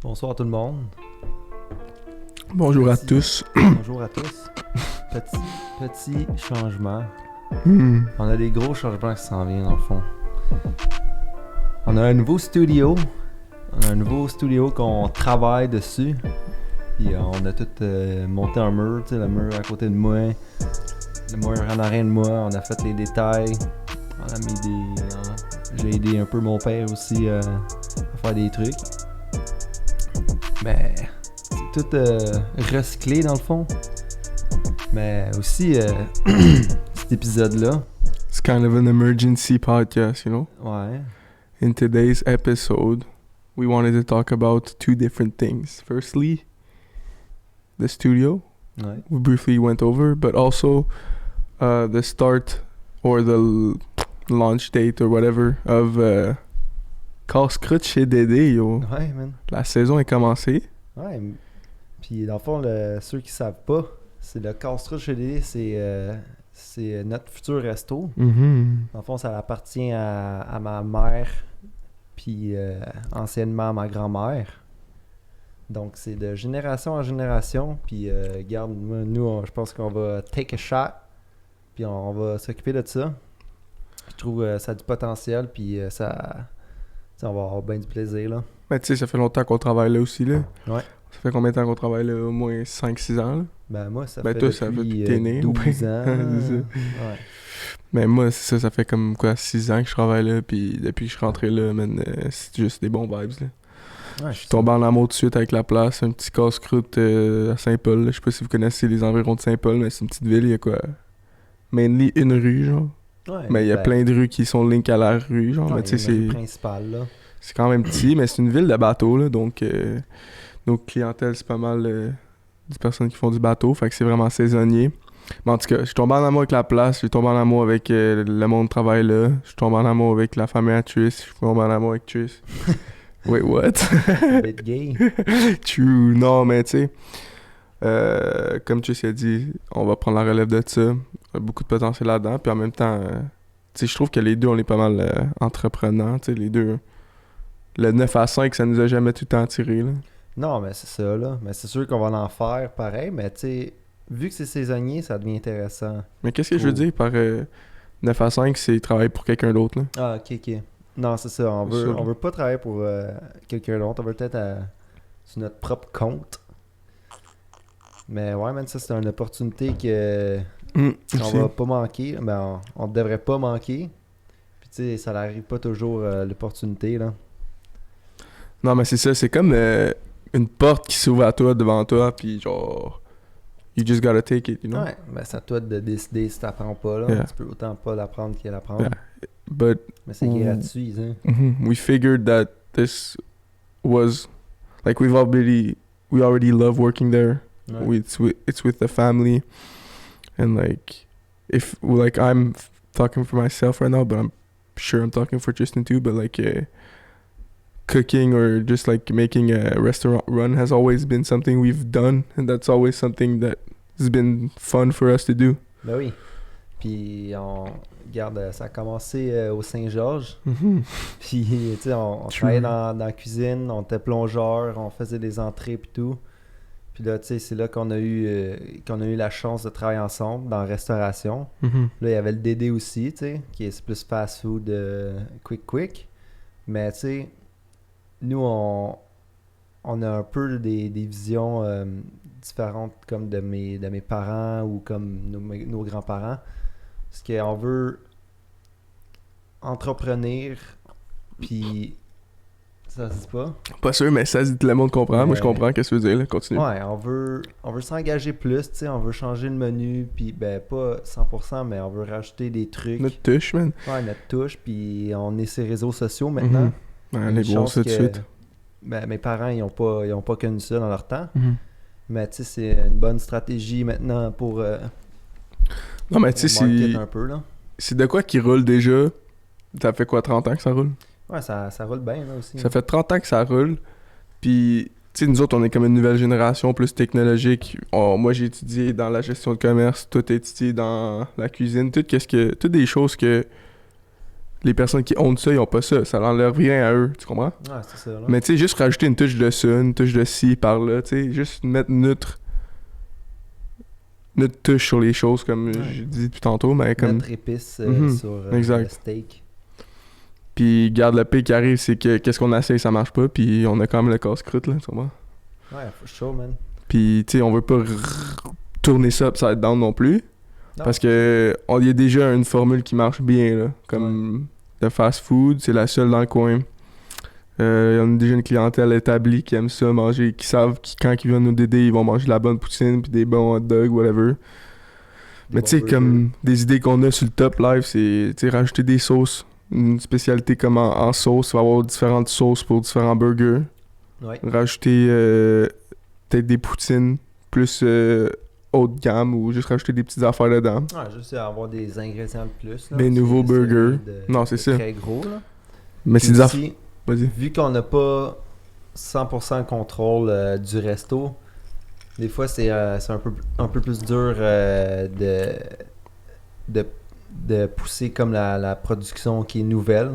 Bonsoir tout le monde. Bonjour à tous. Bonjour à tous. Petit changement. On a des gros changements qui s'en viennent dans le fond. On a un nouveau studio. Qu'on travaille dessus. Puis on a tout monté un mur, tu sais, le mur à côté de moi. Le mur en arrière de moi. On a fait les détails. On a mis des... J'ai aidé un peu mon père aussi à faire des trucs. Mais c'est tout recyclé dans le fond. Mais aussi, cet épisode-là. It's kind of an emergency podcast, you know? Ouais. In today's episode, we wanted to talk about two different things. Firstly, the studio. Ouais. We briefly went over, but also the start or the launch date or whatever of Casse-croûte chez Dédé, yo. Ouais, man. La saison est commencée. Ouais. Puis dans le fond, ceux qui savent pas, c'est le Casse-croûte chez Dédé, c'est notre futur resto. Mm-hmm. Dans le fond, ça appartient à ma mère, puis anciennement à ma grand-mère. Donc, c'est de génération en génération. Puis, regarde, nous, je pense qu'on va take a shot. Puis, on va s'occuper de ça. Je trouve que ça a du potentiel. Puis, on va avoir bien du plaisir, là. Mais tu sais, ça fait longtemps qu'on travaille là aussi, là. Ouais. Ça fait combien de temps qu'on travaille là? Au moins 5-6 ans, là? Ben, moi, ça Ben, fait toi, depuis ça fait depuis que t'es né, 12 ouais. ans. C'est ça. Ouais. Mais moi, c'est ça, ça fait comme quoi 6 ans que je travaille là, puis depuis que je suis rentré là, man, c'est juste des bons vibes, là. Ouais, Je suis tombé en amour tout de suite avec la place, un petit casse-croûte à Saint-Paul, là. Je sais pas si vous connaissez les environs de Saint-Paul, mais c'est une petite ville, il y a quoi? Mainly une rue, genre. Ouais, Mais il y a ben, plein de rues qui sont link à la rue, genre, ouais, mais tu sais, il y a une c'est... principale, là. C'est quand même petit, mais c'est une ville de bateau, là, donc nos clientèles, c'est pas mal des personnes qui font du bateau, fait que c'est vraiment saisonnier. Mais en tout cas, je suis tombé en amour avec la place, je suis tombé en amour avec le monde de travail là, je suis tombé en amour avec la famille à Triss, je suis tombé en amour avec Triss. Wait, what? Bit gay. True, non, mais tu sais, comme Triss a dit, on va prendre la relève de ça, il y a beaucoup de potentiel là-dedans, puis en même temps, tu sais, je trouve que les deux, on est pas mal entreprenants, tu sais, les deux. Le 9 à 5, ça nous a jamais tout le temps tiré, là. Non, mais c'est ça, là. Mais c'est sûr qu'on va en faire pareil, mais tu sais, vu que c'est saisonnier, ça devient intéressant. Mais qu'est-ce que je veux Cool. dire par 9 à 5, c'est travailler pour quelqu'un d'autre, là? Ah, ok. Non, c'est ça. On veut pas travailler pour quelqu'un d'autre. On veut peut-être sur notre propre compte. Mais ouais, man, ça, c'est une opportunité qu'on Aussi. va pas manquer. Ben, on devrait pas manquer. Puis tu sais, ça n'arrive pas toujours l'opportunité, là. Non, mais c'est ça, c'est comme une porte qui s'ouvre à toi, devant toi, puis genre, you just gotta take it, you know? Ouais, ben c'est à toi de décider si t'apprends pas, là. Yeah. Tu peux autant pas l'apprendre qu'à l'apprendre. Yeah. But Mais c'est gratuit, hein. we figured that this was, like, we already love working there. Ouais. It's with the family, and like, if like I'm talking for myself right now, but I'm sure I'm talking for Tristan too. But like, cooking or just like making a restaurant run has always been something we've done, and that's always something that has been fun for us to do. Ben oui. Puis regarde, ça a commencé au Saint-Georges. Puis tu sais, on True. travaillait dans la cuisine, on était plongeur, on faisait des entrées puis tout. Puis là, tu sais, c'est là qu'on a eu la chance de travailler ensemble dans la restauration. Là, il y avait le Dédé aussi, tu sais, qui est plus fast food quick. Mais tu sais, nous, on a un peu des visions différentes comme de mes parents ou comme nos grands-parents. Parce qu'on veut entreprendre, puis ça se dit pas. Pas sûr, mais ça dit que le monde comprend. Mais- Moi, je comprends qu'est-ce que tu veux dire. Là. Continue. Ouais, on veut s'engager plus, tu sais, on veut changer le menu, puis ben pas 100%, mais on veut rajouter des trucs. Notre touche, man. Ouais, notre touche, puis on est sur les réseaux sociaux maintenant. Ouais, Une les gros, chance ça tout de que- suite. Ben, mes parents, ils ont pas connu ça dans leur temps. Mais tu sais, c'est une bonne stratégie maintenant pour Non, mais tu sais, market un peu, là. c'est de quoi qui roule déjà. Ça fait quoi, 30 ans que ça roule? Ouais, ça roule bien, là, aussi. Ça fait 30 ans que ça roule. Puis, tu sais, nous autres, on est comme une nouvelle génération plus technologique. Moi, j'ai étudié dans la gestion de commerce. Toi, t'as étudié dans la cuisine. Toutes des choses que les personnes qui ont ça, ils ont pas ça. Ça n'enlève rien à eux, tu comprends? Ouais, c'est ça, là. Mais tu sais, juste rajouter une touche de ça, une touche de ci par là, tu sais, juste mettre notre touche sur les choses, comme j'ai dit depuis tantôt, mais comme... Notre épice sur exact. le steak. Puis, garde, le pire qui arrive, c'est que qu'est-ce qu'on essaye, ça marche pas, puis on a quand même le casse-croûte, là, tu comprends? Ouais, for sure, man. Puis, tu sais, on veut pas tourner ça upside down non plus. Non. Parce que il y a déjà une formule qui marche bien, là. Comme le fast-food, c'est la seule dans le coin. On a déjà une clientèle établie qui aime ça, manger, qui savent que quand ils viennent nous aider, ils vont manger de la bonne poutine, puis des bons hot dogs, whatever. Mais tu sais, comme des idées qu'on a sur le top live, c'est rajouter des sauces. Une spécialité comme en sauce, il va y avoir différentes sauces pour différents burgers. Ouais. Rajouter peut-être des poutines plus haut de gamme ou juste rajouter des petites affaires dedans. Ouais, juste avoir des ingrédients de plus. Là, Des nouveaux burgers. Non, c'est ça. Très gros, là. Mais c'est des affaires. Vas-y. Vu qu'on n'a pas 100% le contrôle du resto, des fois c'est un peu plus dur de pousser comme la production qui est nouvelle.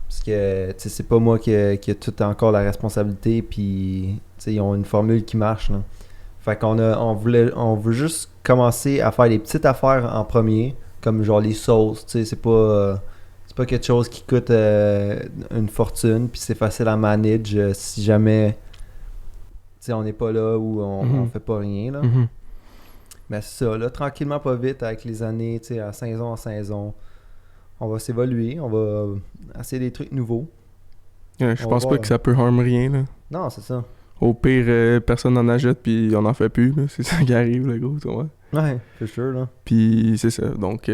Parce que c'est pas moi qui a tout encore la responsabilité, puis ils ont une formule qui marche. Là. Fait qu'on veut juste commencer à faire des petites affaires en premier, comme genre les sauces, c'est pas quelque chose qui coûte une fortune, puis c'est facile à manage si jamais on n'est pas là ou on fait pas rien. Là. Mm-hmm. Mais c'est ça, là, tranquillement, pas vite, avec les années, à saison en saison, on va s'évoluer, on va essayer des trucs nouveaux. Ouais, je pense pas que ça peut harm rien, là. Non, c'est ça. Au pire, personne n'en achète puis on en fait plus, là. C'est ça qui arrive, le gros, tu vois. Ouais, c'est sûr, là. Puis c'est ça, donc...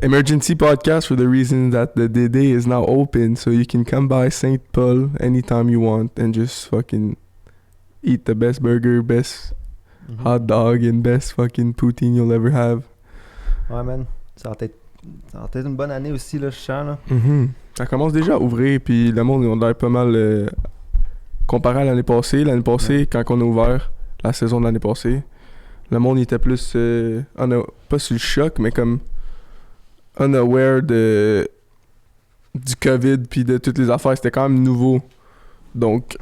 Emergency podcast for the reason that the Dede is now open, so you can come by St. Paul anytime you want and just fucking eat the best burger, best hot dog and best fucking poutine you'll ever have. Ouais, man. Ça va être une bonne année aussi, là, je sens, là. Mm-hmm. Ça commence déjà à ouvrir, puis le monde, on a l'air pas mal comparé à l'année passée. L'année passée, quand on a ouvert la saison de l'année passée, le monde était plus, pas sur le choc, mais comme unaware du COVID puis de toutes les affaires. C'était quand même nouveau. Donc,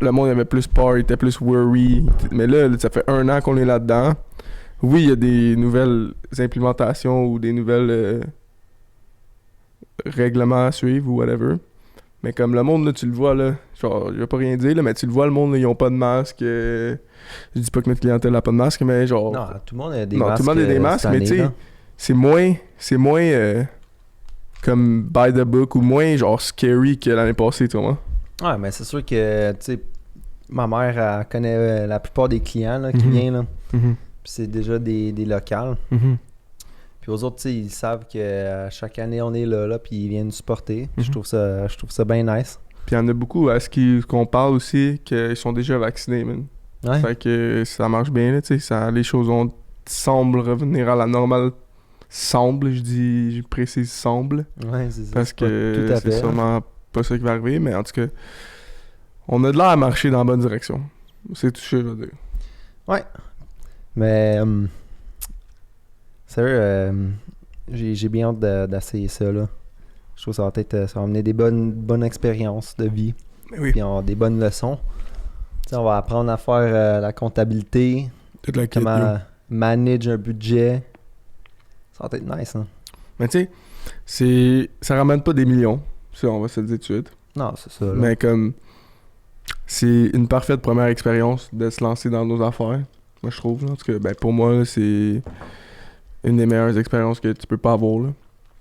le monde avait plus peur, il était plus worry. Mais là, ça fait 1 an qu'on est là-dedans. Oui, il y a des nouvelles implémentations ou des nouvelles règlements à suivre ou whatever. Mais comme le monde, là, tu le vois, là, genre, je vais pas rien dire, là, mais tu le vois, le monde, là, ils ont pas de masque. Je dis pas que notre clientèle a pas de masque, mais genre... Non, tout le monde a des masques. Tout le monde a des masques, mais tu sais, c'est moins comme by the book ou moins genre scary que l'année passée, tu vois. Ouais, mais c'est sûr que, tu sais, ma mère, elle connaît la plupart des clients là, qui viennent, là. Mm-hmm. Puis c'est déjà des locales. Mm-hmm. Puis aux autres, tu sais, ils savent que chaque année, on est là, puis ils viennent nous supporter. Je trouve ça bien nice. Puis il y en a beaucoup à qu'on parle aussi qu'ils sont déjà vaccinés, man. Ouais. Fait que ça marche bien, là, tu sais. Les choses semblent revenir à la normale. Je précise semble. Ouais, c'est ça. Parce que tout à c'est fait, sûrement pas ça qui va arriver, mais en tout cas, on a de l'air à marcher dans la bonne direction. C'est tout ce que je veux dire. Ouais. Mais, sérieux, j'ai bien hâte d'essayer ça, là. Je trouve que ça va amener des bonnes expériences de vie. Oui. Puis des bonnes leçons. T'sais, on va apprendre à faire la comptabilité, comment manager un budget. Ça va être nice, hein. Mais tu sais, ça ramène pas des millions, ça on va se le dire tout de suite. Non, c'est ça, là. Mais comme, c'est une parfaite première expérience de se lancer dans nos affaires, moi je trouve. Là. En tout cas, ben, pour moi, là, c'est une des meilleures expériences que tu peux pas avoir. Là.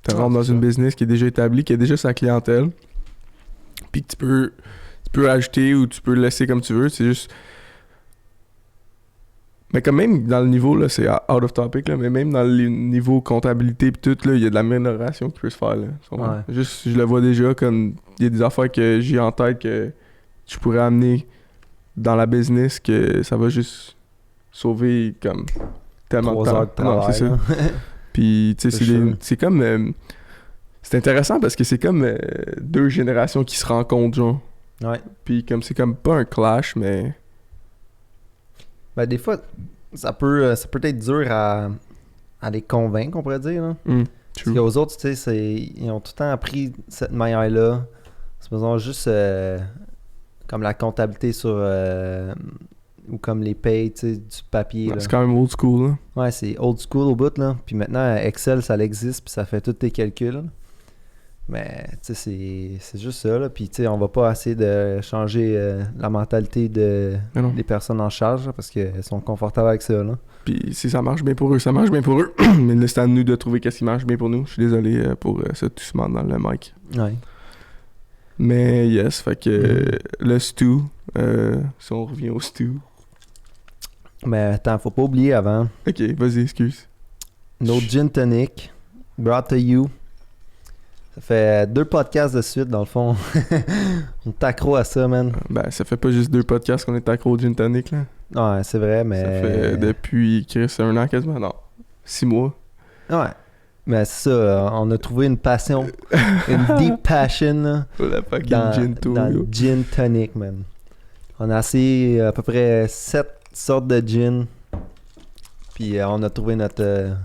Tu rentres dans une business qui est déjà établie, qui a déjà sa clientèle, puis que tu peux ajouter ou tu peux le laisser comme tu veux. C'est juste... Mais quand même, dans le niveau, là, c'est out of topic, là, mais même dans le niveau comptabilité et tout, là, il y a de l'amélioration qui peut se faire. Là, ouais. Juste, je le vois déjà, comme il y a des affaires que j'ai en tête que je pourrais amener dans la business que ça va juste sauver comme tellement 3 de temps. heures de travail, non, c'est ça. Puis, tu sais, c'est comme... c'est intéressant parce que c'est comme 2 générations qui se rencontrent, genre. Ouais. Puis comme c'est comme pas un clash, mais... Ben, des fois, ça peut être dur à les convaincre, on pourrait dire. Là. Parce qu'aux autres, tu sais, ils ont tout le temps appris cette manière-là. C'est faisant juste comme la comptabilité sur ou comme les payes, tu sais, du papier. Ouais, là. c'est quand même old school, là. Ouais, c'est old school au bout, là. Puis maintenant, Excel, ça existe, puis ça fait tous tes calculs. Mais, tu sais, c'est juste ça, là. Puis, tu sais, on va pas essayer de changer la mentalité des personnes en charge, là, parce qu'elles sont confortables avec ça, là. Puis si ça marche bien pour eux, ça marche bien pour eux. Mais là, c'est à nous de trouver qu'est-ce qui marche bien pour nous. Je suis désolé pour ce toussement dans le mic. Ouais. Mais yes, fait que le stew, si on revient au stew. Mais attends, faut pas oublier avant. Ok, vas-y, excuse. Notre gin tonic, brought to you. Ça fait 2 podcasts de suite, dans le fond. On est accro à ça, man. Ben, ça fait pas juste 2 podcasts qu'on est accro au gin tonic, là. Ouais, c'est vrai, mais... Ça fait depuis, Chris, 1 an quasiment, non, 6 mois. Ouais. Mais c'est ça, on a trouvé une passion, une deep passion, là, La fucking gin too, dans le gin tonic, man. On a essayé à peu près 7 sortes de gin. Puis on a trouvé notre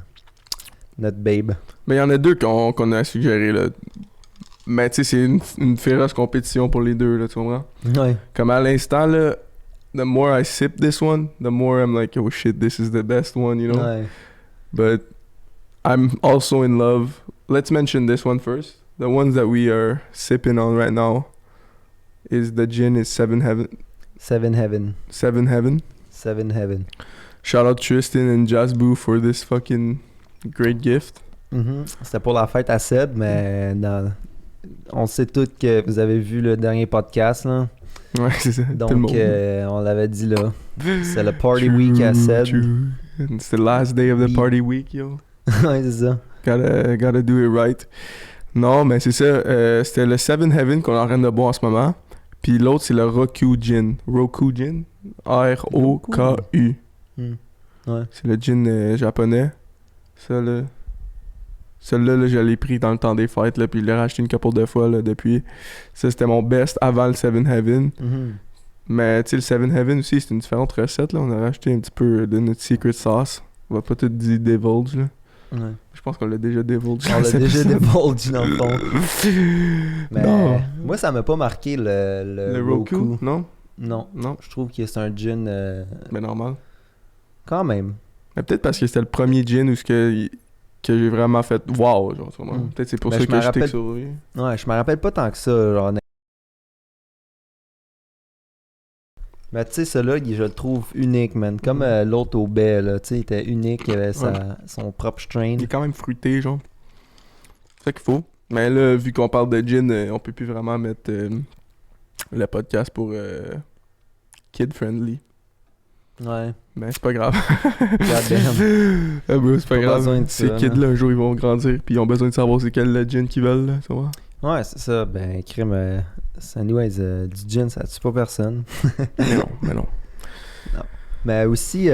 babe. Mais il y en a 2 qu'on a suggéré, là. Mais tu sais, c'est une féroce compétition pour les 2, là, tu comprends? Ouais. Comme à l'instant, là, the more I sip this one, the more I'm like, oh shit, this is the best one, you know? Ouais. But I'm also in love. Let's mention this one first. The ones that we are sipping on right now is the gin is Seven Heaven. Seven Heaven. Seven Heaven. Seven Heaven. Shout out Tristan and Jasboo for this fucking great gift. C'était pour la fête à Seb, mais on sait tous que vous avez vu le dernier podcast, là. Ouais, c'est ça. Donc, on l'avait dit là. C'est le party week à Seb. It's the last day of the party week, yo. Ouais, c'est ça. Gotta do it right. Non, mais c'est ça. C'était le Seven Heaven qu'on est en train de boire en ce moment. Puis l'autre, c'est le Roku Gin. Roku Gin. R-O-K-U. Ouais. C'est le gin japonais. Ça, là. Celui-là, là, je l'ai pris dans le temps des fêtes, là, puis je l'ai racheté une couple de fois, là, depuis. Ça, c'était mon best avant le Seven Heaven. Mais, tu sais, le Seven Heaven aussi, c'est une différente recette, là. On a racheté un petit peu de notre secret sauce. On va pas tout dire divulge, là. Ouais. Je pense qu'on l'a déjà divulge. On l'a déjà divulge, dans le fond. Mais non. Moi, ça m'a pas marqué le Roku. Non? Non. Je trouve que c'est un gin... Mais normal. Quand même. Mais peut-être parce que c'était le premier gin où que j'ai vraiment fait wow, genre, peut-être c'est pour ça que je t'ai sur lui. Ouais, je me rappelle pas tant que ça, genre. Mais tu sais, celui-là, je le trouve unique, man. Comme l'autre au baie, là. Tu sais, il était unique, il avait son propre strain. Il est quand même fruité, genre. C'est ça qu'il faut. Mais là, vu qu'on parle de gin, on peut plus vraiment mettre le podcast pour kid-friendly. Ouais. Mais c'est pas grave. Bro, c'est pas grave. Ces kids-là, un jour, ils vont grandir puis ils ont besoin de savoir c'est quel le gin qu'ils veulent, là, tu vois. Ouais, c'est ça. Ben, crème, anyways, du gin, ça tue pas personne. mais non. Mais aussi,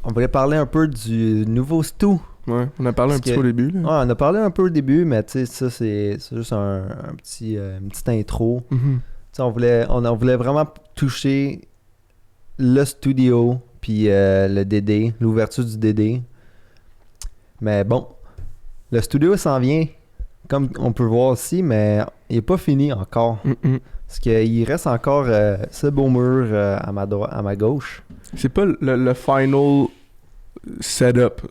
on voulait parler un peu du nouveau stew. Ouais, on a parlé un petit peu au début, là. Ouais, on a parlé un peu au début, mais tu sais, ça, c'est juste une petite intro. Tu sais, on voulait vraiment toucher le studio, puis le DD, l'ouverture du DD. Mais bon, le studio s'en vient, comme on peut voir aussi, mais il n'est pas fini encore. Parce qu'il reste encore ce beau mur à ma gauche. C'est pas le final setup.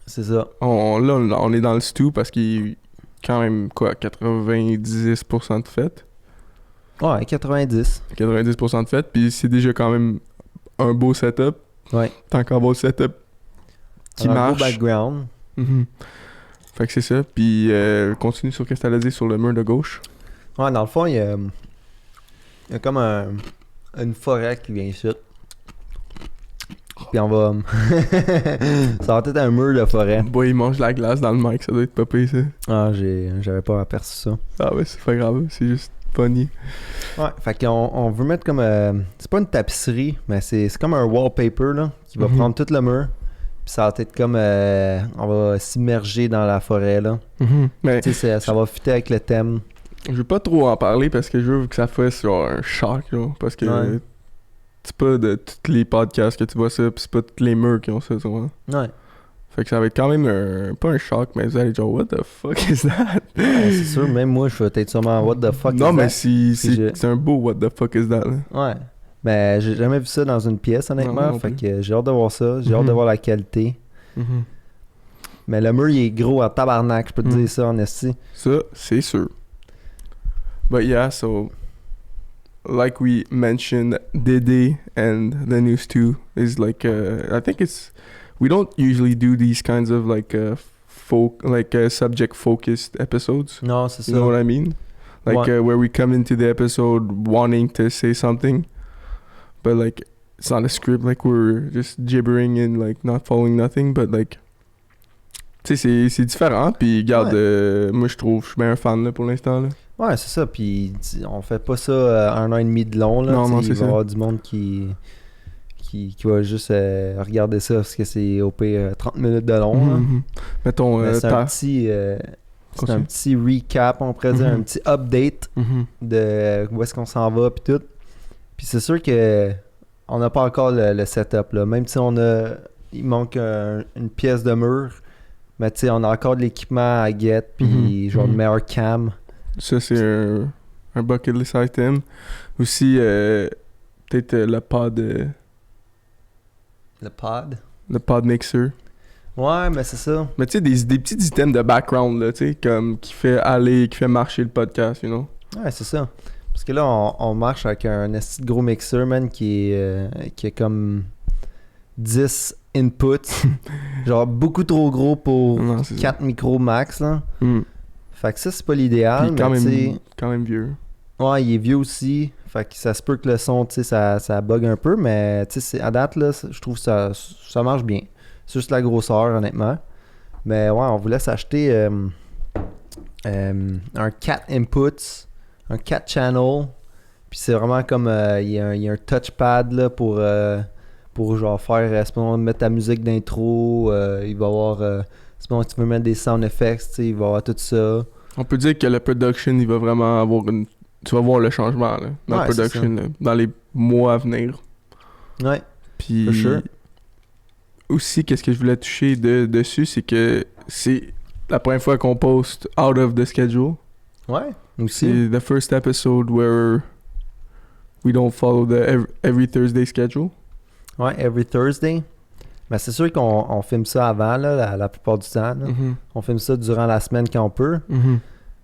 C'est ça. On est dans le stew parce qu'il est quand même, 90% de fait. Ouais, 90. 90% de fait, puis c'est déjà quand même un beau setup. Ouais. T'as encore un beau setup qui marche. Un beau background. Fait que c'est ça. Puis continue sur ce que t'allais dire sur le mur de gauche. Ouais, dans le fond, il y a comme une forêt qui vient ici. Puis on va... ça va être un mur de forêt. Boy, il mange la glace dans le mic, ça doit être pas pire, ça. Ah, j'avais pas aperçu ça. Ah ouais, c'est pas grave, c'est juste funny. Ouais, fait qu'on veut mettre comme... c'est pas une tapisserie, mais c'est comme un wallpaper, là, qui va prendre tout le mur. Puis ça va être comme... on va s'immerger dans la forêt, là. Mais tu sais, ça va fitter avec le thème. Je veux pas trop en parler parce que je veux que ça fasse genre un choc, là, parce que... Ouais. C'est pas de tous les podcasts que tu vois ça, pis c'est pas tous les murs qui ont ça, tu vois. Ouais. Fait que ça va être quand même pas un choc, mais vous allez dire, what the fuck is that? Ouais, c'est sûr, même moi, je vais être sûrement what the fuck is that? Non, mais c'est un beau what the fuck is that, là. Ouais. Mais j'ai jamais vu ça dans une pièce, honnêtement. Non Fait plus. que j'ai hâte de voir ça. J'ai hâte de voir la qualité. Mhm. Mais le mur, il est gros en tabarnak, je peux te Mm. dire ça en esti. Ça, c'est sûr. But yeah, so like we mentioned, Dede and the News 2 is like I think we don't usually do these kinds of like subject focused episodes. Non, c'est ça. You know what I mean? Like where we come into the episode wanting to say something, but like it's not a script. Like we're just gibbering and like not following nothing. But like, tu sais, c'est différent. Puis regarde, moi je suis bien un fan là pour l'instant là. Ouais, c'est ça. Puis on fait pas ça 1 an et demi de long. Là, non, il c'est va y ça. avoir du monde qui va juste regarder ça parce que c'est au pire 30 minutes de long. Là. Mhm. Mettons, Mais c'est un petit recap, on pourrait dire, un petit update Mhm. de où est-ce qu'on s'en va puis tout. Puis c'est sûr que on n'a pas encore le setup là. Même si il manque une pièce de mur, mais tu sais, on a encore de l'équipement à get puis genre de meilleur cam. Ça, c'est un bucket list item. Aussi, peut-être le pod mixer. Ouais, mais c'est ça. Mais tu sais, des petits items de background, là, tu sais, comme qui fait marcher le podcast, you know? Ouais, c'est ça. Parce que là, on marche avec un esti de gros mixer, man, qui a comme 10 inputs. Genre beaucoup trop gros pour Non, c'est 4 micros max, là. ça. Fait que ça, c'est pas l'idéal, Puis mais quand même vieux. ouais, il est vieux aussi. Fait que ça se peut que le son, tu sais, ça bug un peu, mais tu sais, à date, là, je trouve que ça marche bien. C'est juste la grosseur, honnêtement. Mais ouais, on voulait s'acheter un 4 inputs, un 4 channel. Puis c'est vraiment comme, il y a un touchpad là pour genre faire, mettre ta musique d'intro. Il va y avoir, si tu veux mettre des sound effects, tu sais, il va y avoir tout ça. On peut dire que la production, il va vraiment avoir tu vas voir le changement, là, dans la production, là, dans les mois à venir. Ouais. Puis For sure. aussi, qu'est-ce que je voulais toucher dessus, c'est que c'est la première fois qu'on poste out of the schedule. Ouais, aussi. C'est the first episode where we don't follow the every Thursday schedule. Ouais, every Thursday. Mais c'est sûr qu'on filme ça avant, là, la plupart du temps. Là. Mhm. On filme ça durant la semaine quand on peut. Mhm.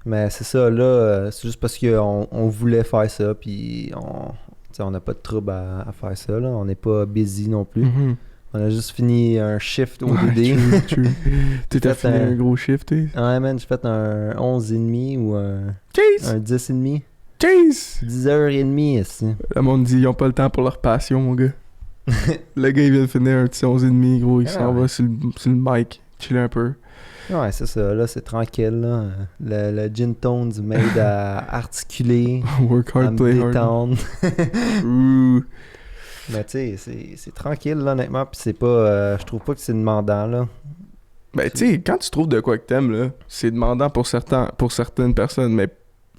Mais c'est ça, là, c'est juste parce qu'on voulait faire ça, puis on n'a pas de trouble à faire ça, là. On n'est pas busy non plus. Mhm. On a juste fini un shift au Ouais, DD. true. Tu t'as fini un gros shift, tu sais. Ouais, man, j'ai fait un 11,5 ou un Chase! 10,5. Chase! 10h30 ici. Le monde dit, ils ont pas le temps pour leur passion, mon gars. Le gars, il vient de finir un petit 11,5, gros. Il s'en va sur le mic, chiller un peu. Ouais, c'est ça. Là, c'est tranquille, là. Le gin tones made à articuler. Work à hard, me play hard. détendre. Ouh. Mais tu sais, c'est tranquille, là, honnêtement. Puis c'est pas... je trouve pas que c'est demandant, là. Ben, tu sais, quand tu trouves de quoi que t'aimes, là, c'est demandant pour certaines personnes, mais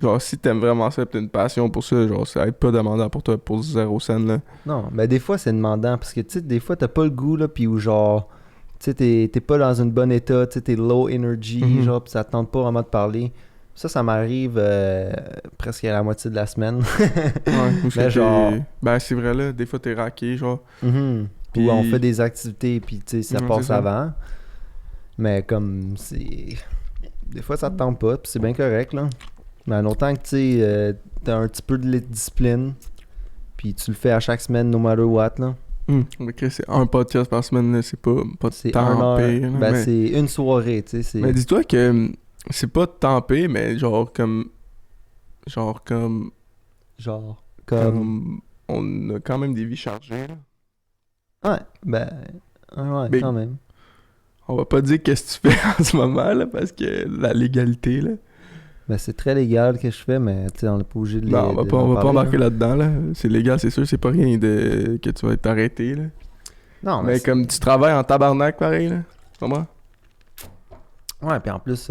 genre, si t'aimes vraiment ça et t'as une passion pour ça, genre, ça va être pas demandant pour toi pour 0 cent, là. Non, mais des fois, c'est demandant. Parce que, tu sais, des fois, t'as pas le goût, là, puis où, genre... Tu sais, t'es pas dans une bonne état, tu sais, t'es low energy, Mhm. genre, pis ça te tente pas vraiment de parler. Ça m'arrive presque à la moitié de la semaine. Ouais, ou Mais genre... Ben, c'est vrai, là, des fois, t'es raqué, genre. Mhm. Puis- Où on fait des activités, puis tu sais, ça Non, passe c'est ça. avant. Mais comme, c'est... Des fois, ça te tente pas, puis c'est bien correct, là. Mais en autant que, tu sais, t'as un petit peu de discipline, puis tu le fais à chaque semaine, no matter what, là. Ok, c'est un podcast par semaine, là, c'est pas C'est tant 1 heure. pire, là, Ben, mais... c'est une soirée, tu sais. c'est- Mais dis-toi que c'est pas tant pire, mais genre comme Genre, comme... on a quand même des vies chargées, là. Ouais, ben... Ouais, Mais- quand même. On va pas dire qu'est-ce que tu fais en ce moment, là, parce que la légalité, là. Ben, c'est très légal que je fais, mais, tu sais, on n'est pas obligé de les... Non, on va de pas, en on va pas parler, embarquer là. là-dedans, là. C'est légal, c'est sûr, c'est pas rien que tu vas être arrêté, là. Non, Mais c'est- comme tu travailles en tabarnak, pareil, là. Comment? Ouais, puis en plus,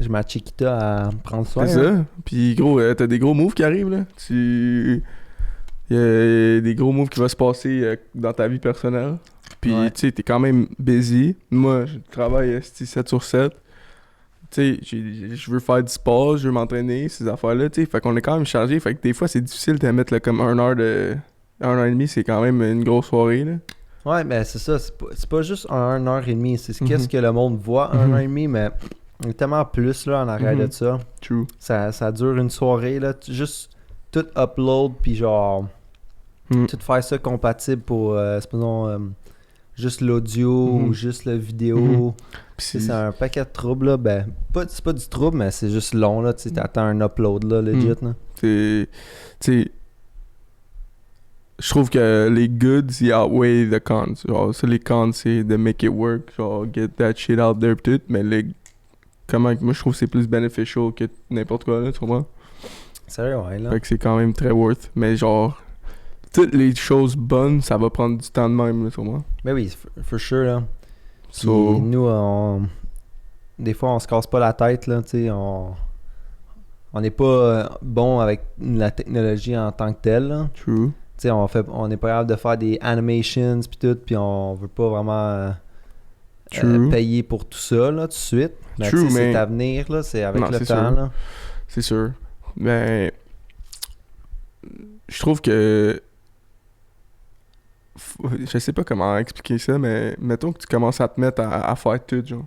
j'ai ma chiquita à prendre soin. C'est hein. ça. Puis gros, t'as des gros moves qui arrivent, là. Il y a des gros moves qui vont se passer dans ta vie personnelle. Puis, Ouais. tu sais, t'es quand même busy. Moi, je travaille 7 sur 7. Tu sais, je veux faire du sport, je veux m'entraîner, ces affaires-là, tu sais. Fait qu'on est quand même chargé. Fait que des fois, c'est difficile de mettre là, comme 1 heure et demie, c'est quand même une grosse soirée, là. Ouais, mais c'est ça. C'est pas juste 1 heure et demie. C'est Mhm. qu'est-ce que le monde voit, Mhm. 1 heure et demie, mais il y a tellement plus là en arrière Mhm. de ça. True. Ça dure une soirée, là. Juste tout upload, puis genre, Mm. tout faire ça compatible pour, supposons, juste l'audio Mhm. ou juste la vidéo. Mhm. Tu Puis sais, c'est un paquet de troubles, là. Ben, c'est pas du trouble, mais c'est juste long, là. Tu sais, t'attends un upload, là, legit, là. tu sais, je trouve que les goods, ils outweigh the cons. Genre, ça, les cons, c'est de make it work, genre, get that shit out there, pis tout, mais moi, je trouve que c'est plus beneficial que n'importe quoi, là, tu comprends? Sérieux, ouais, là. Fait que c'est quand même très worth, mais genre, toutes les choses bonnes, ça va prendre du temps de même, là, tu comprends? Ben oui, for sure, là. Puis So, nous, des fois, on se casse pas la tête, là, tu sais, on n'est pas bon avec la technologie en tant que telle, là. true. Tu sais, on est pas capable de faire des animations puis tout, puis on veut pas vraiment True. payer pour tout ça, là, tout de suite. Mais True, tu sais, mais- c'est à venir, là, c'est avec Non, le c'est temps, sûr. là. C'est sûr. Mais je trouve que je sais pas comment expliquer ça, mais mettons que tu commences à te mettre à faire tout, genre.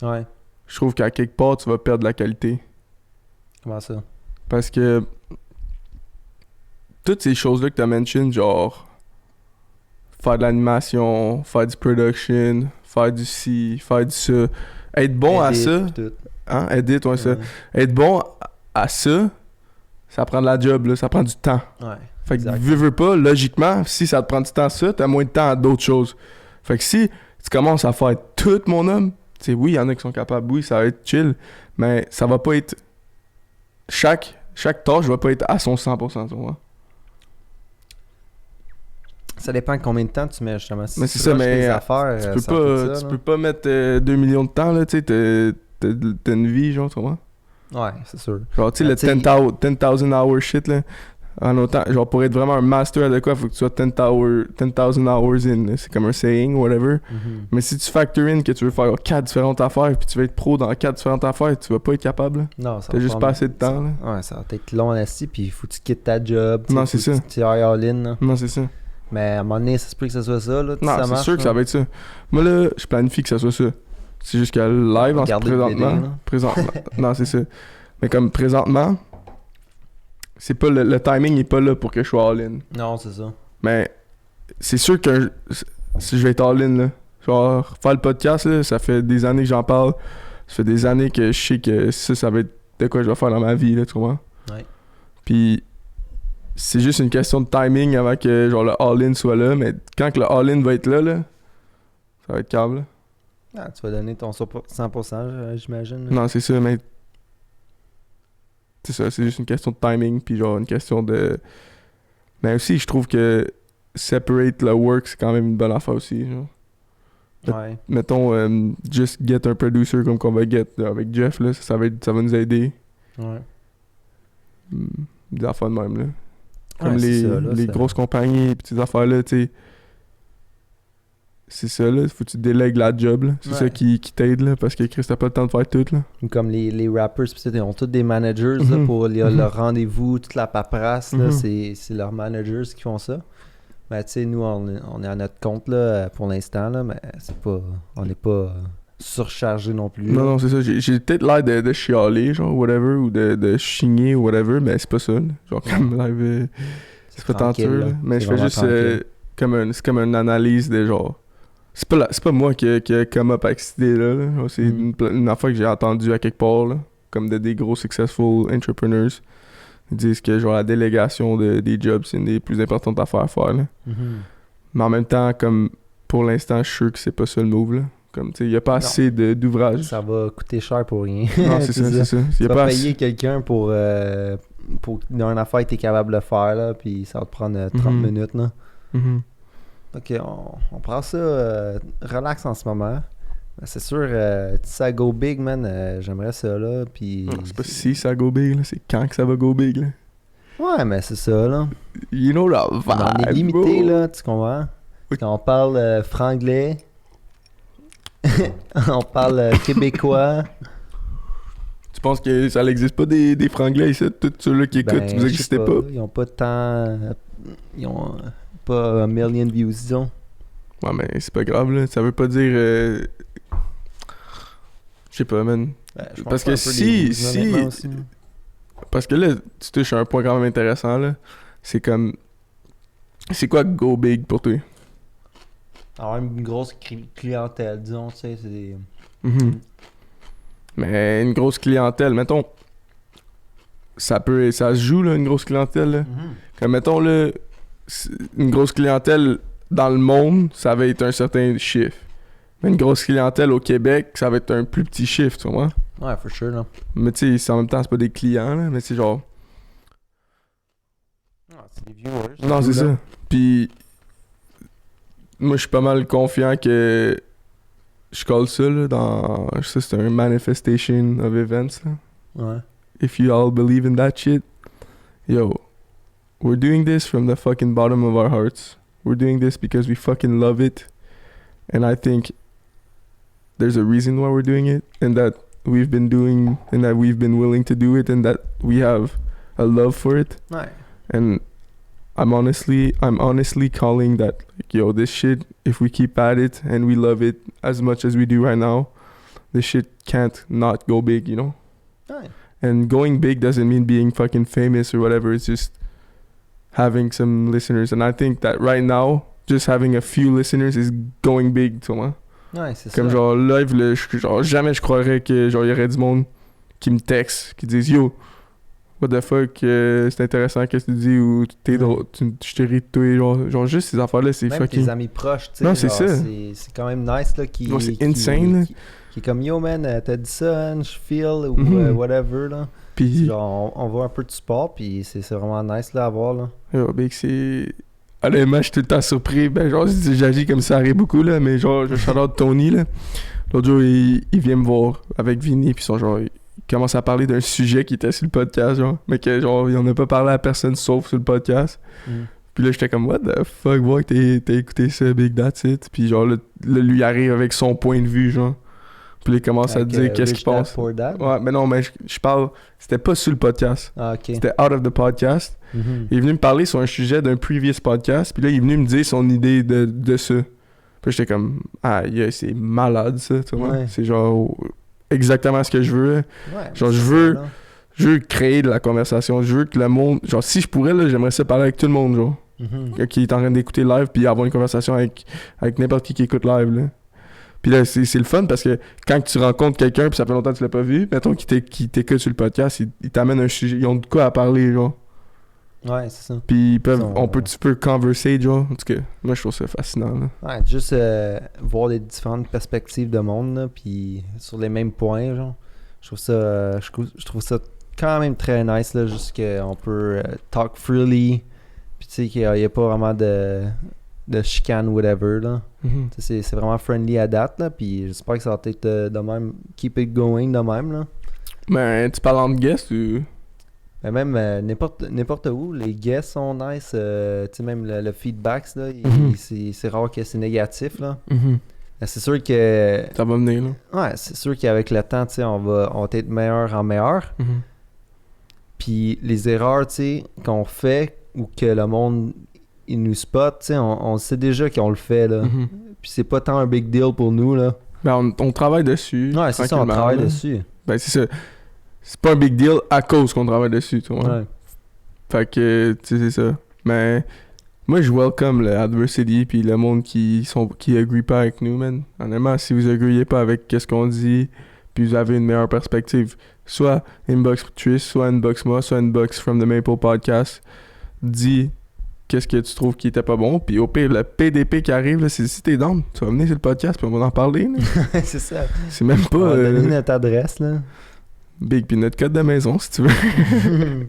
Ouais, Je trouve qu'à quelque part, tu vas perdre la qualité. comment ça? Parce que toutes ces choses-là que tu as mentionné, genre faire de l'animation, faire du production, faire du ci, faire du ça, être bon à Edit, ça, puis tout. hein, edit, ouais, ça. Ouais. Être bon à ça, ça prend de la job, là, ça prend du temps. Ouais. Fait que Exact. veux pas, logiquement, si ça te prend du temps ça, t'as moins de temps à d'autres choses. Fait que si tu commences à faire tout, mon homme, tu sais, oui, il y en a qui sont capables, oui, ça va être chill, mais ça va pas être... Chaque tâche va pas être à son 100%, tu vois. Ça dépend de combien de temps tu mets, justement. Si Mais tu c'est ça, rushes mais tes affaires, tu peux ça fait pas, ça, tu là. peux pas mettre 2 millions de temps, là, tu sais, t'as une vie, genre, tu vois. Ouais, c'est sûr. Genre, tu sais, Ben, le tu sais, 10,000 hours shit, là. En autant, genre, pour être vraiment un master de quoi, faut que tu sois 10,000 hours in. Là. C'est comme un saying, whatever. Mhm. Mais si tu factor in que tu veux faire 4 différentes affaires, puis tu veux être pro dans 4 différentes affaires, tu vas pas être capable. Là. Non, ça T'as va juste prendre- pas assez de temps. Là. Ouais, ça va être long assis, puis il faut que tu quittes ta job. Non, faut c'est que ça. Tu ailles all-in, là. Non, c'est ça. Mais à un moment donné, ça se peut que ça soit ça, là. Non, ça c'est marche, sûr que là. ça va être ça. Moi, là, je planifie que ça soit ça. C'est juste que live, en Regarder le présentement. BD, là. Présentement. Non, c'est ça. Mais comme présentement, c'est pas le timing n'est pas là pour que je sois all-in. Non, c'est ça. Mais c'est sûr que si je vais être all-in, là. Genre, faire le podcast, là, ça fait des années que j'en parle. Ça fait des années que je sais que ça va être de quoi je vais faire dans ma vie, là, tu vois. Ouais. Puis, c'est juste une question de timing avant que, genre, le all-in soit là. Mais quand que le all-in va être là, ça va être câble, là. Ah, tu vas donner ton 100%, j'imagine. là. Non, c'est ça, mais... C'est ça, c'est juste une question de timing, puis genre, une question de... Mais aussi, je trouve que separate le work, c'est quand même une bonne affaire aussi, genre. Ouais. Mettons, just get un producer comme qu'on va get là, avec Jeff, là, ça va nous aider. Ouais. Des affaires de même, là. Comme Ouais, c'est les, ça, là, les ça- grosses compagnies, pis ces affaires-là, tu sais. C'est ça, là, faut que tu délègues la job, là. C'est Ouais. ça qui t'aide, là, parce que Chris, t'as pas le temps de faire tout, là. Ou comme les rappers, pis ça, ils ont tous des managers là, Mhm. pour Mhm. leur rendez-vous, toute la paperasse, là, Mhm. c'est leurs managers qui font ça. Mais tu sais, nous, on est à notre compte là, pour l'instant, là, mais on n'est pas surchargé non plus. Non, là. non, c'est ça. J'ai peut-être l'air de chialer, genre, whatever, ou de chigner, ou whatever, mais c'est pas ça, là. Genre, comme live, c'est pas tranquille, tenture, là. là. Mais C'est je fais vraiment juste tranquille. c'est comme une analyse de genre. C'est pas moi qui a come up avec cette idée-là. Là. Genre, c'est une affaire que j'ai entendue à quelque part, là. Comme des gros successful entrepreneurs. Ils disent que genre la délégation des jobs, c'est une des plus importantes affaires à faire, là. Mhm. Mais en même temps, comme pour l'instant, je suis sûr que c'est pas ça le move, là. Comme, tu sais, il y a pas Non. assez d'ouvrages. Ça va coûter cher pour rien. Non, c'est ça, c'est ça. Tu Y a vas pas payer assez... quelqu'un pour dans une affaire que tu es capable de faire, là, puis ça va te prendre 30 Mhm. minutes. Là. Mhm. Ok, on prend ça relax en ce moment. Ben, c'est sûr, si ça go big, man, j'aimerais ça, là, puis... Non, c'est pas si ça go big, là. C'est quand que ça va go big, là. Ouais, mais c'est ça, là. You know la Mais on est vibe, limité, bro. là, tu comprends? On parle franglais. On parle québécois. Tu penses que ça n'existe pas des franglais ici? Tous ceux-là qui écoutent, vous n'existez pas? Ils ont pas tant... Ils ont pas 1 million views, disons. Ouais, mais c'est pas grave, là. Ça veut pas dire... Je sais pas, man. Parce que parce que là, tu touches à un point quand même intéressant, là. C'est comme... C'est quoi go big pour toi? Alors, une grosse clientèle, disons, tu sais, c'est des... Mais une grosse clientèle, mettons... Ça se joue, là, une grosse clientèle, là. Comme, mettons, là... Une grosse clientèle dans le monde, ça va être un certain chiffre. Mais une grosse clientèle au Québec, ça va être un plus petit chiffre, tu vois? Ouais, for sure, là. Mais tu sais, en même temps, c'est pas des clients, là, mais c'est genre... c'est des viewers. Non, c'est ça. Puis... Moi, je suis pas mal confiant que... Je colle ça, là, dans... Ça, c'est un manifestation of events, là. Ouais. If you all believe in that shit, yo... We're doing this from the fucking bottom of our hearts. We're doing this because we fucking love it. And I think there's a reason why we're doing it, and that we've been doing, and that we've been willing to do it, and that we have a love for it. Ouais. And I'm honestly calling that, like, yo, this shit, if we keep at it and we love it as much as we do right now, this shit can't not go big, you know? Ouais. And going big doesn't mean being fucking famous or whatever. It's just having some listeners. And I think that right now, just having a few listeners is going big, tu vois. Ouais, c'est Comme ça. genre live, là, genre jamais je croirais que genre y aurait du monde qui me texte, qui disent yo, what the fuck, c'est intéressant qu'est-ce que tu dis, ou t'es drôle, je te ris de toi, genre juste ces affaires là, c'est Même fucking... tes amis proches, tu sais. Non, c'est ça. C'est quand même nice, là, qui... Ouais, c'est insane, là. Qui est comme, yo, man, t'as dit ça, hein, je feel, ou whatever, là. Puis... Genre, on voit un peu de sport, puis c'est vraiment nice, là, à voir, là. Yo, big, c'est... Honnêtement, je suis tout le temps surpris. Ben, genre, j'agis comme ça arrive beaucoup, là, mais genre, je shout-out Tony, là. L'autre jour, il vient me voir avec Vinny, puis genre, il commence à parler d'un sujet qui était sur le podcast, genre, mais que, genre, il en a pas parlé à personne sauf sur le podcast. Puis là, j'étais comme, what the fuck, boy, t'as écouté ça, big, that's it. Puis genre, là, lui arrive avec son point de vue, genre. Puis là, il commence à dire qu'est-ce qu'il pense. Ouais, mais non, mais je parle, c'était pas sur le podcast. Ah, ok. C'était out of the podcast. Il est venu me parler sur un sujet d'un previous podcast, puis là, il est venu me dire son idée de ça. Puis j'étais comme, ah, yeah, c'est malade, ça, tu vois. Ouais. C'est genre exactement ce que je veux. Ouais, Genre, je veux créer de la conversation. Je veux que le monde... Genre, si je pourrais, là, j'aimerais ça parler avec tout le monde, genre. Qui est en train d'écouter live, puis avoir une conversation avec n'importe qui écoute live, là. Puis là, c'est le fun parce que quand tu rencontres quelqu'un, puis ça fait longtemps que tu l'as pas vu, mettons qu'il t'écoute sur le podcast, il t'amène un sujet, ils ont de quoi à parler, genre. Ouais, c'est ça. Puis tu peux converser, genre. En tout cas, moi, je trouve ça fascinant, là. Ouais, juste voir les différentes perspectives de monde, là, puis sur les mêmes points, genre. Je trouve ça quand même très nice, là, juste qu'on peut talk freely, puis tu sais qu'il n'y a pas vraiment de chicane ou whatever, là. C'est vraiment friendly à date, là, puis j'espère que ça va être de même, keep it going de même, là. Ben, tu parles entre guests ou... Mais même n'importe où, les guests sont nice, tu sais, même le feedback, là, c'est rare que c'est négatif, là. C'est sûr que... Ça va venir, là. Ouais, c'est sûr qu'avec le temps, tu sais, on va être meilleur en meilleur. Puis les erreurs, tu sais, qu'on fait ou que le monde, il nous spot, tu sais, on sait déjà qu'on le fait, là. Puis c'est pas tant un big deal pour nous, là. Ben, on travaille dessus. Ouais, c'est ça, on travaille dessus. Ben, c'est ça. C'est pas un big deal à cause qu'on travaille dessus, tu vois. Ouais. Fait que, tu sais, c'est ça. Mais moi, je welcome l'adversity puis le monde qui agree pas avec nous, man. Honnêtement, si vous agreez pas avec qu'est-ce qu'on dit, puis vous avez une meilleure perspective, soit inbox Trish, soit inbox moi, soit inbox From the Maple Podcast, dis qu'est-ce que tu trouves qui était pas bon, puis au pire, le PDP qui arrive, là, si t'es down, tu vas venir sur le podcast, puis on va en parler, là. C'est ça. C'est même pas... On va donner notre adresse, là. Big, puis notre code de maison, si tu veux.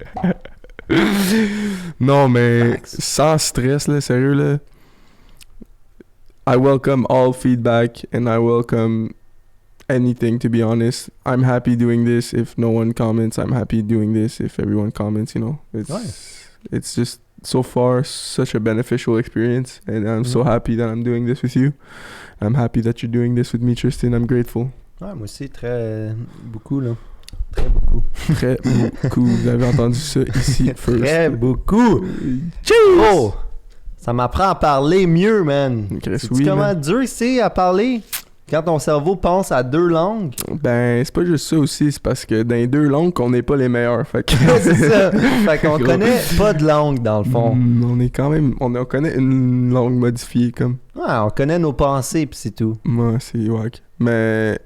Non, mais sans stress, là, sérieux, là. I welcome all feedback and I welcome anything, to be honest. I'm happy doing this if no one comments. I'm happy doing this if everyone comments, you know. It's just so far such a beneficial experience, and I'm so happy that I'm doing this with you. I'm happy that you're doing this with me, Tristan. I'm grateful. Ouais, moi aussi, beaucoup, là. Très beaucoup. Très beaucoup. Vous avez entendu ça ici, first. Très beaucoup. Cheers! Oh! Ça m'apprend à parler mieux, man. C'est comment dur c'est à parler quand ton cerveau pense à 2 langues? Ben, c'est pas juste ça aussi, c'est parce que dans les 2 langues qu'on n'est pas les meilleurs. Fait que... c'est ça. Fait qu'on connaît pas de langue, dans le fond. On est quand même... On connaît une langue modifiée, comme... Ouais, on connaît nos pensées, pis c'est tout. Moi, c'est wack. Mais...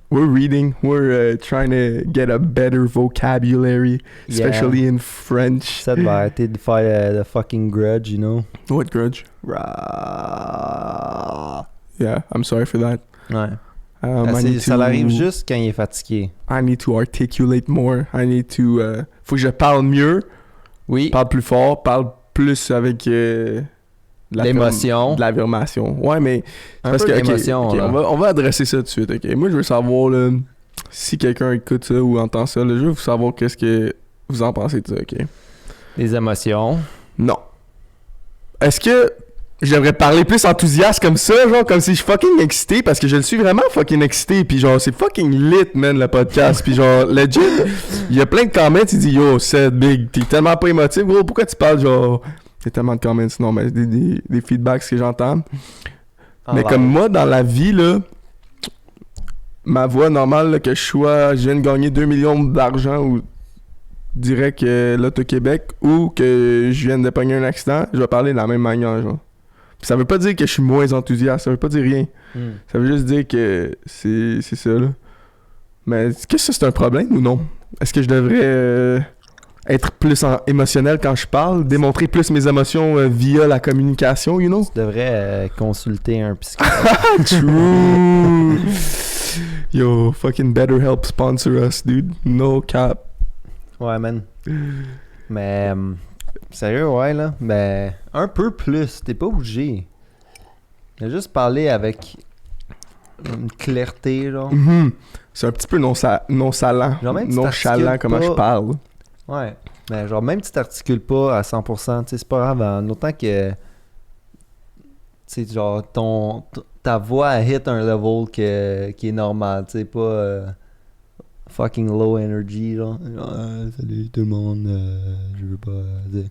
We're reading. We're trying to get a better vocabulary, especially in French. Ça va arrêter de faire the fucking grudge, you know? What grudge? Yeah, I'm sorry for that. Ouais. Ça l'arrive juste quand il est fatigué. I need to articulate more. I need to... faut que je parle mieux. Oui. Parle plus fort. Parle plus avec... l'émotion. De l'affirmation. Ouais, mais... Parce que l'émotion, on va adresser ça tout de suite, ok? Moi, je veux savoir, là, si quelqu'un écoute ça ou entend ça, là, je veux savoir qu'est-ce que vous en pensez de ça, ok? Les émotions. Non. Est-ce que j'aimerais parler plus enthousiaste comme ça, genre, comme si je suis fucking excité, parce que je le suis vraiment fucking excité, puis genre, c'est fucking lit, man, le podcast, puis genre, legit, il y a plein de comments, il dit, yo, c'est big, t'es tellement pas émotif, gros, pourquoi tu parles, genre... Il y a tellement de comments, non, mais des feedbacks que j'entends. Mais comme moi, dans la vie, là, ma voix normale, là, que je viens de gagner 2 millions d'argent ou direct l'Auto-Québec ou que je viens de pogner un accident, je vais parler de la même manière, genre. Puis ça veut pas dire que je suis moins enthousiaste, ça veut pas dire rien. Ça veut juste dire que c'est ça, là. Mais est-ce que ça, c'est un problème ou non? Est-ce que je devrais... être plus émotionnel quand je parle, démontrer plus mes émotions via la communication, you know? Tu devrais consulter un psychologue. True! Yo, fucking BetterHelp sponsor us, dude. No cap. Ouais, man. Mais, sérieux, ouais, là. Mais, un peu plus. T'es pas obligé. T'as juste parlé avec une clarté, genre. C'est un petit peu nonchalant. Genre même nonchalant comment je parle. Ouais, mais genre même si t'articules pas à 100%, tu sais, c'est pas grave, en autant que, tu sais, genre ta voix hit un level qui est normal, tu sais, pas fucking low energy, genre salut tout le monde, je veux pas dire.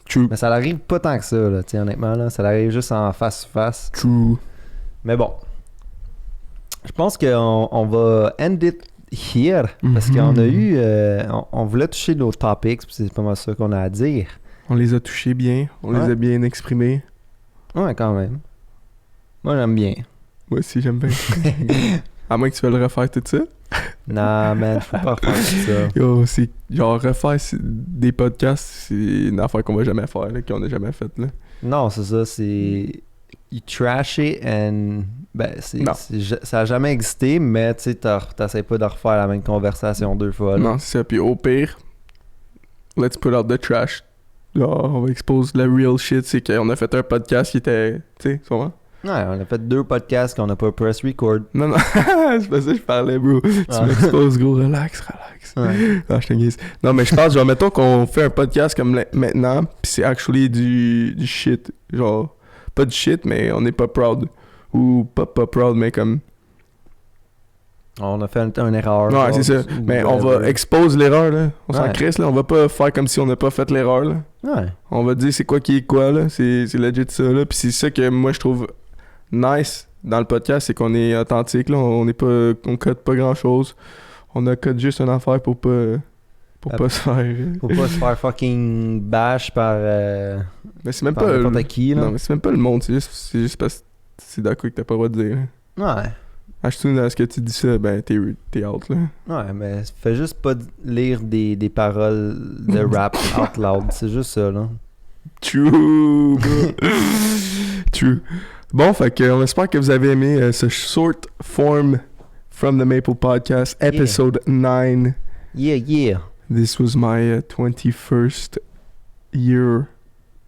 True. Mais ça l'arrive pas tant que ça, là, tu sais, honnêtement, là, ça l'arrive juste en face-to-face. True. Mais bon, je pense qu'on va end it here, parce qu'on a eu on voulait toucher nos topics, puis c'est pas mal ça qu'on a à dire. On les a touchés bien, on les a bien exprimés. Ouais, quand même. Moi, j'aime bien. Moi aussi, j'aime bien. À moins que tu veuilles refaire tout ça. Non, man, je peux pas refaire tout ça. Yo, c'est genre refaire des podcasts, c'est une affaire qu'on va jamais faire, là, qu'on a jamais faite, là. Non, c'est ça, c'est... You trash it and... Ben, ça a jamais existé, mais tu sais, t'essayes pas de refaire la même conversation 2 fois. Là. Non, c'est ça. Puis au pire, let's put out the trash. Genre, on va expose la real shit. C'est qu'on a fait un podcast qui était... Tu sais, souvent. Ouais, on a fait 2 podcasts qu'on a pas press record. Non, c'est pas ça que je parlais, bro. Tu m'exposes, gros. Relax. Ouais. Ah, je te guise. Non, mais je parle, genre, mettons qu'on fait un podcast comme maintenant, pis c'est actually du shit. Genre, pas du shit, mais on n'est pas proud. Ou pas proud, mais comme... On a fait une erreur. Ouais, c'est ça. Mais on va expose l'erreur, là. On s'en crisse, là. On va pas faire comme si on n'a pas fait l'erreur, là. Ouais. On va dire c'est quoi qui est quoi, là. C'est legit ça, là. Puis c'est ça que moi, je trouve nice dans le podcast, c'est qu'on est authentique, là. On code pas grand-chose. On a code juste une affaire pour pas se faire... Pour pas se faire fucking bash par... mais c'est même pas... n'importe qui, là. Non, mais c'est même pas le monde. C'est juste parce que c'est d'accord que t'as pas le droit de dire. Ouais. Achète-nous dans ce que tu dis ça, ben t'es out, là. Ouais, mais fais juste pas lire des paroles de rap out loud. C'est juste ça, là. True, bro. True. Bon, fait que on espère que vous avez aimé ce short form From the Maple Podcast, episode 9. Yeah. This was my 21st year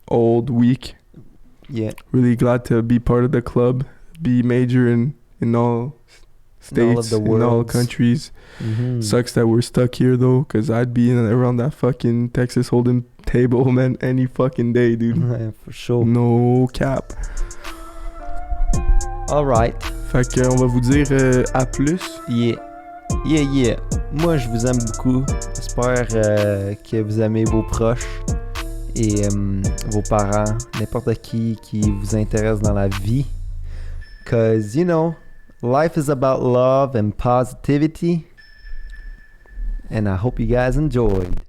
old week. Yeah. Really glad to be part of the club, be major in all states, in all countries. Sucks that we're stuck here though, because I'd be around that fucking Texas Hold'em table, man, any fucking day, dude. Ouais, for sure. No cap. Alright. Fait qu'on va vous dire à plus. Yeah. Yeah, yeah. Moi, je vous aime beaucoup. J'espère que vous aimez vos proches et vos parents, n'importe qui vous intéresse dans la vie. Cause, you know, life is about love and positivity. And I hope you guys enjoyed.